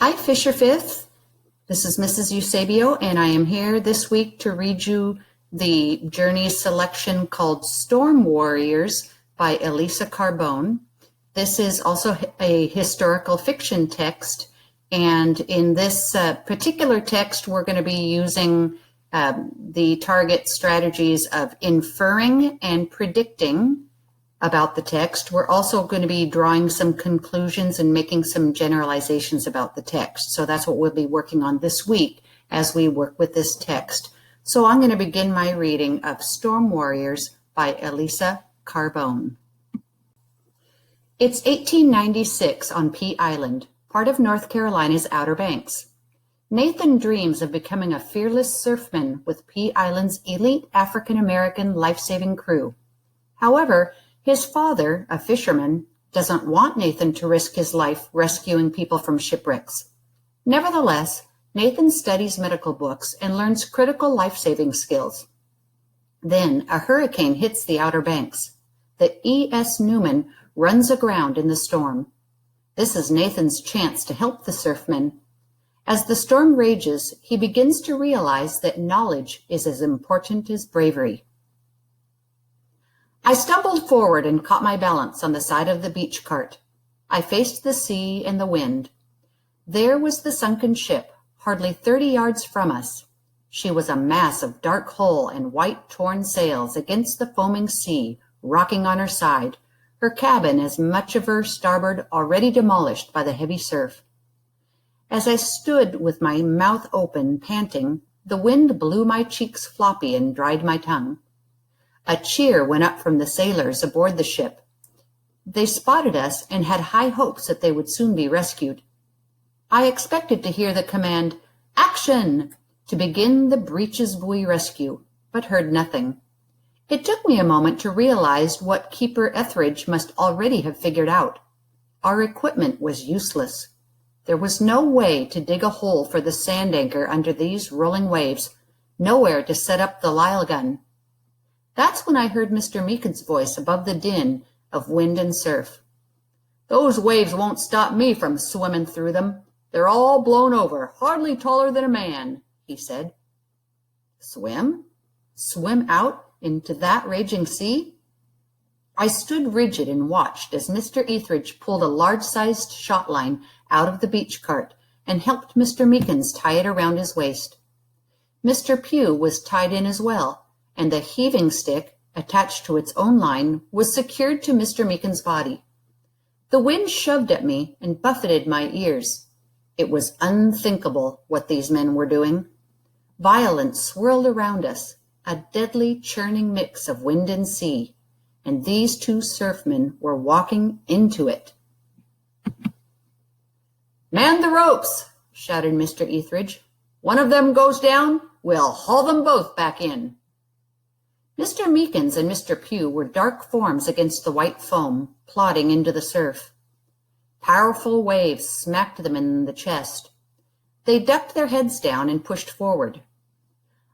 Hi, Fisher Fifth. This is Mrs. Eusebio, and I am here this week to read you the journey selection called Storm Warriors by Elisa Carbone. This is also a historical fiction text, and in this particular text, we're going to be using the target strategies of inferring and predicting about the text. We're also going to be drawing some conclusions and making some generalizations about the text. So that's what we'll be working on this week as we work with this text. So I'm going to begin my reading of Storm Warriors by Elisa Carbone. It's 1896 on Pea Island, part of North Carolina's Outer Banks. Nathan dreams of becoming a fearless surfman with Pea Island's elite African-American life-saving crew. However, his father, a fisherman, doesn't want Nathan to risk his life rescuing people from shipwrecks. Nevertheless, Nathan studies medical books and learns critical life-saving skills. Then a hurricane hits the Outer Banks. The E.S. Newman runs aground in the storm. This is Nathan's chance to help the surfmen. As the storm rages, he begins to realize that knowledge is as important as bravery. I stumbled forward and caught my balance on the side of the beach cart. I faced the sea and the wind. There was the sunken ship, hardly 30 yards from us. She was a mass of dark hull and white torn sails against the foaming sea, rocking on her side, her cabin as much of her starboard already demolished by the heavy surf. As I stood with my mouth open, panting, the wind blew my cheeks floppy and dried my tongue. A cheer went up from the sailors aboard the ship. They spotted us and had high hopes that they would soon be rescued. I expected to hear the command, "Action!" to begin the breeches buoy rescue, but heard nothing. It took me a moment to realize what Keeper Etheridge must already have figured out. Our equipment was useless. There was no way to dig a hole for the sand anchor under these rolling waves, nowhere to set up the Lyle gun. That's when I heard Mr. Meakin's voice above the din of wind and surf. "Those waves won't stop me from swimming through them. They're all blown over, hardly taller than a man," he said. Swim? Swim out into that raging sea? I stood rigid and watched as Mr. Etheridge pulled a large-sized shot line out of the beach cart and helped Mr. Meakins tie it around his waist. Mr. Pugh was tied in as well, and the heaving stick, attached to its own line, was secured to Mr. Meakin's body. The wind shoved at me and buffeted my ears. It was unthinkable what these men were doing. Violence swirled around us, a deadly churning mix of wind and sea, and these two surfmen were walking into it. "Man the ropes!" shouted Mr. Etheridge. "One of them goes down, we'll haul them both back in." Mr. Meakins and Mr. Pugh were dark forms against the white foam, plodding into the surf. Powerful waves smacked them in the chest. They ducked their heads down and pushed forward.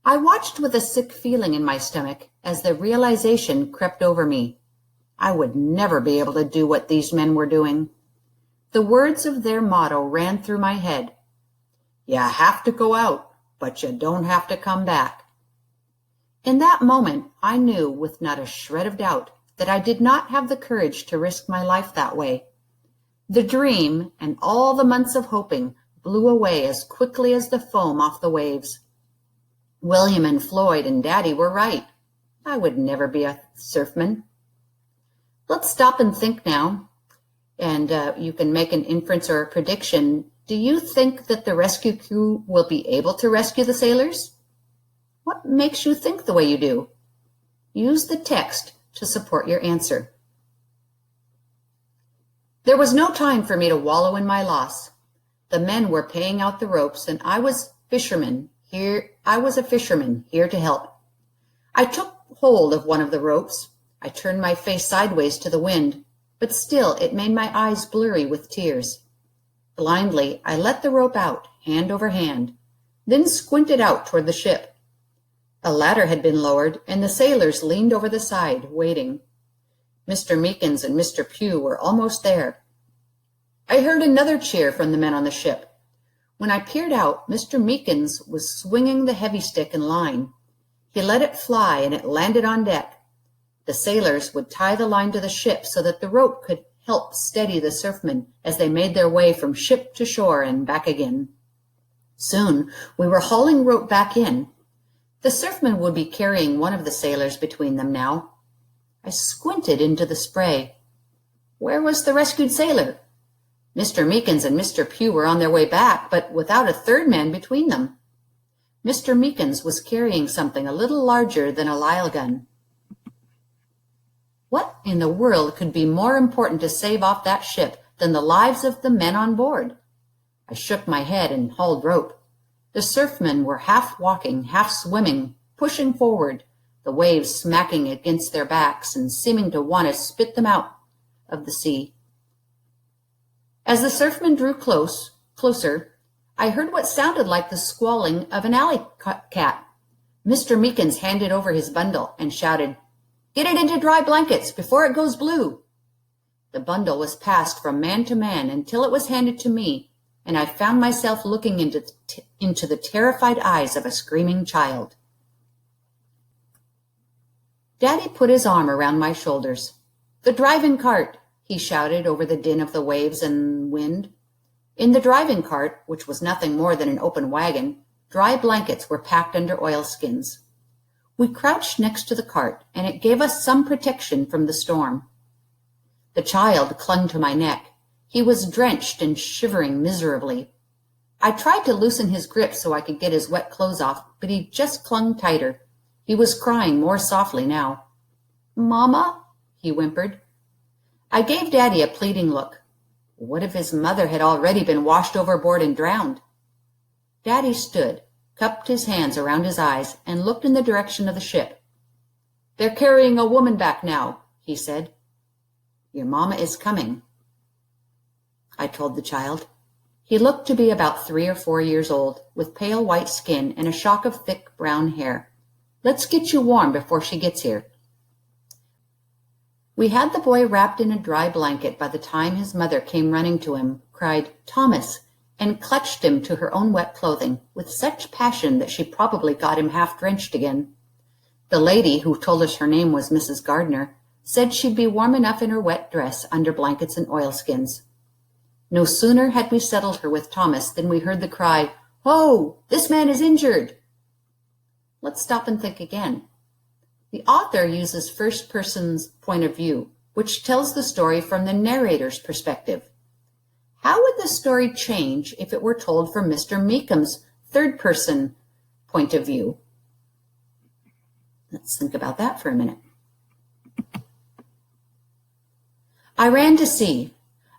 I watched with a sick feeling in my stomach as the realization crept over me. I would never be able to do what these men were doing. The words of their motto ran through my head. "You have to go out, but you don't have to come back." In that moment, I knew with not a shred of doubt that I did not have the courage to risk my life that way. The dream and all the months of hoping blew away as quickly as the foam off the waves. William and Floyd and Daddy were right. I would never be a surfman. Let's stop and think now, and you can make an inference or a prediction. Do you think that the rescue crew will be able to rescue the sailors? What makes you think the way you do? Use the text to support your answer. There was no time for me to wallow in my loss. The men were paying out the ropes, and I was a fisherman here to help. I took hold of one of the ropes. I turned my face sideways to the wind, but still it made my eyes blurry with tears. Blindly, I let the rope out, hand over hand, then squinted out toward the ship. A ladder had been lowered, and the sailors leaned over the side, waiting. Mr. Meakins and Mr. Pugh were almost there. I heard another cheer from the men on the ship. When I peered out, Mr. Meekins was swinging the heavy stick in line. He let it fly and it landed on deck. The sailors would tie the line to the ship so that the rope could help steady the surfmen as they made their way from ship to shore and back again. Soon we were hauling rope back in. The surfmen would be carrying one of the sailors between them now. I squinted into the spray. Where was the rescued sailor? Mr. Meekins and Mr. Pugh were on their way back, but without a third man between them. Mr. Meekins was carrying something a little larger than a Lyle gun. What in the world could be more important to save off that ship than the lives of the men on board? I shook my head and hauled rope. The surfmen were half walking, half swimming, pushing forward, the waves smacking against their backs and seeming to want to spit them out of the sea. As the surfmen drew closer, I heard what sounded like the squalling of an alley cat. Mr. Meekins handed over his bundle and shouted, "Get it into dry blankets before it goes blue." The bundle was passed from man to man until it was handed to me, and I found myself looking into the terrified eyes of a screaming child. Daddy put his arm around my shoulders. "The driving cart," he shouted over the din of the waves and wind. In the driving cart, which was nothing more than an open wagon, dry blankets were packed under oilskins. We crouched next to the cart, and it gave us some protection from the storm. The child clung to my neck. He was drenched and shivering miserably. I tried to loosen his grip so I could get his wet clothes off, but he just clung tighter. He was crying more softly now. "Mama," he whimpered. I gave Daddy a pleading look. What if his mother had already been washed overboard and drowned? Daddy stood, cupped his hands around his eyes, and looked in the direction of the ship. "They're carrying a woman back now," he said. "Your mama is coming," I told the child. He looked to be about 3 or 4 years old, with pale white skin and a shock of thick brown hair. "Let's get you warm before she gets here." We had the boy wrapped in a dry blanket by the time his mother came running to him, cried, "Thomas," and clutched him to her own wet clothing with such passion that she probably got him half drenched again. The lady, who told us her name was Mrs. Gardner, said she'd be warm enough in her wet dress under blankets and oilskins. No sooner had we settled her with Thomas than we heard the cry, "Ho! This man is injured!" Let's stop and think again. The author uses first person's point of view, which tells the story from the narrator's perspective. How would the story change if it were told from Mr. Meekham's third person point of view? Let's think about that for a minute. I ran to see.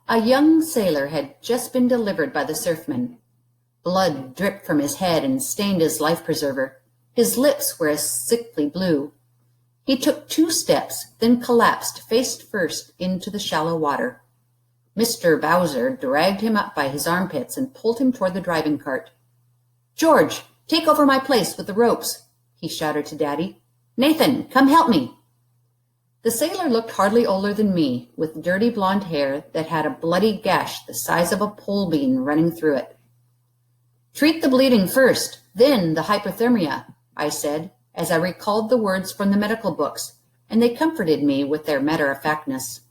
A young sailor had just been delivered by the surfmen. Blood dripped from his head and stained his life preserver. His lips were a sickly blue. He took 2 steps, then collapsed face first into the shallow water. Mr. Bowser dragged him up by his armpits and pulled him toward the driving cart. "George, take over my place with the ropes," he shouted to Daddy. "Nathan, come help me." The sailor looked hardly older than me, with dirty blonde hair that had a bloody gash the size of a pole bean running through it. "Treat the bleeding first, then the hypothermia," I said, as I recalled the words from the medical books, and they comforted me with their matter-of-factness.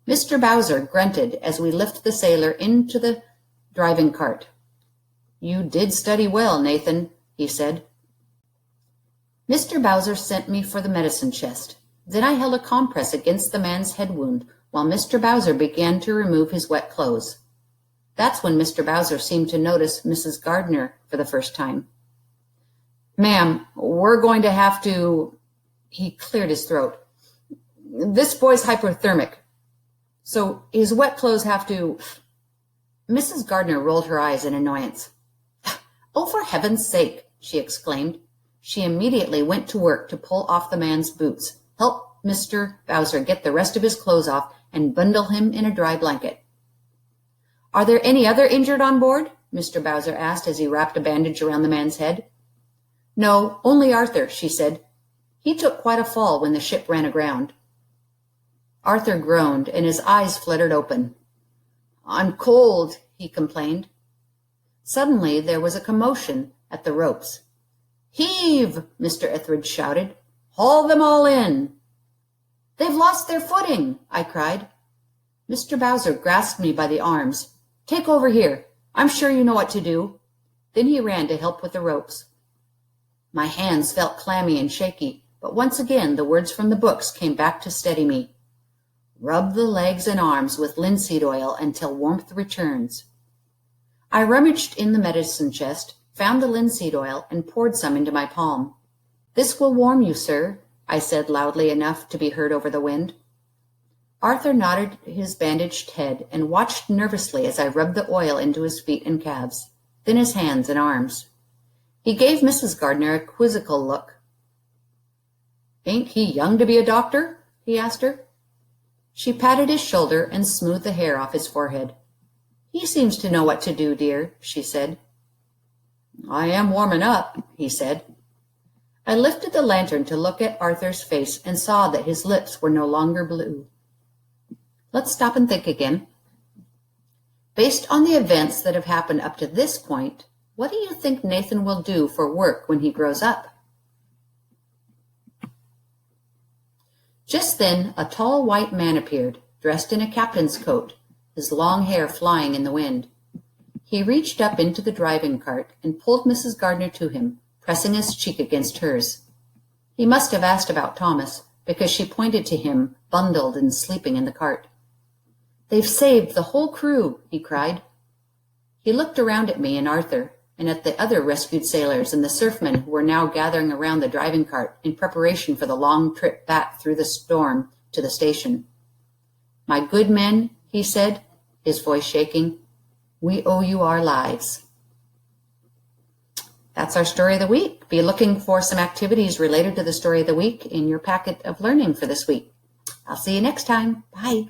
Mr. Bowser grunted as we lifted the sailor into the driving cart. "You did study well, Nathan," he said. Mr. Bowser sent me for the medicine chest. Then I held a compress against the man's head wound while Mr. Bowser began to remove his wet clothes. That's when Mr. Bowser seemed to notice Mrs. Gardner for the first time. "Ma'am, we're going to have to—" He cleared his throat. "This boy's hypothermic, so his wet clothes have to—" Mrs. Gardner rolled her eyes in annoyance. "Oh, for heaven's sake," she exclaimed. She immediately went to work to pull off the man's boots, help Mr. Bowser get the rest of his clothes off, and bundle him in a dry blanket. "Are there any other injured on board?" Mr. Bowser asked as he wrapped a bandage around the man's head. "No, only Arthur," she said. "He took quite a fall when the ship ran aground." Arthur groaned, and his eyes fluttered open. "I'm cold," he complained. Suddenly there was a commotion at the ropes. "Heave!" Mr. Etheridge shouted. "Haul them all in!" "They've lost their footing!" I cried. Mr. Bowser grasped me by the arms. "Take over here. I'm sure you know what to do." Then he ran to help with the ropes. My hands felt clammy and shaky, but once again the words from the books came back to steady me. Rub the legs and arms with linseed oil until warmth returns. I rummaged in the medicine chest, found the linseed oil, and poured some into my palm. "This will warm you, sir," I said loudly enough to be heard over the wind. Arthur nodded his bandaged head and watched nervously as I rubbed the oil into his feet and calves, then his hands and arms. He gave Mrs. Gardner a quizzical look. "Ain't he young to be a doctor?" he asked her. She patted his shoulder and smoothed the hair off his forehead. "He seems to know what to do, dear," she said. "I am warming up," he said. I lifted the lantern to look at Arthur's face and saw that his lips were no longer blue. Let's stop and think again. Based on the events that have happened up to this point, what do you think Nathan will do for work when he grows up? Just then, a tall white man appeared, dressed in a captain's coat, his long hair flying in the wind. He reached up into the driving cart and pulled Mrs. Gardner to him, pressing his cheek against hers. He must have asked about Thomas, because she pointed to him, bundled and sleeping in the cart. "They've saved the whole crew," he cried. He looked around at me and Arthur, and at the other rescued sailors and the surfmen who were now gathering around the driving cart in preparation for the long trip back through the storm to the station. "My good men," he said, his voice shaking, "we owe you our lives." That's our story of the week. Be looking for some activities related to the story of the week in your packet of learning for this week. I'll see you next time. Bye.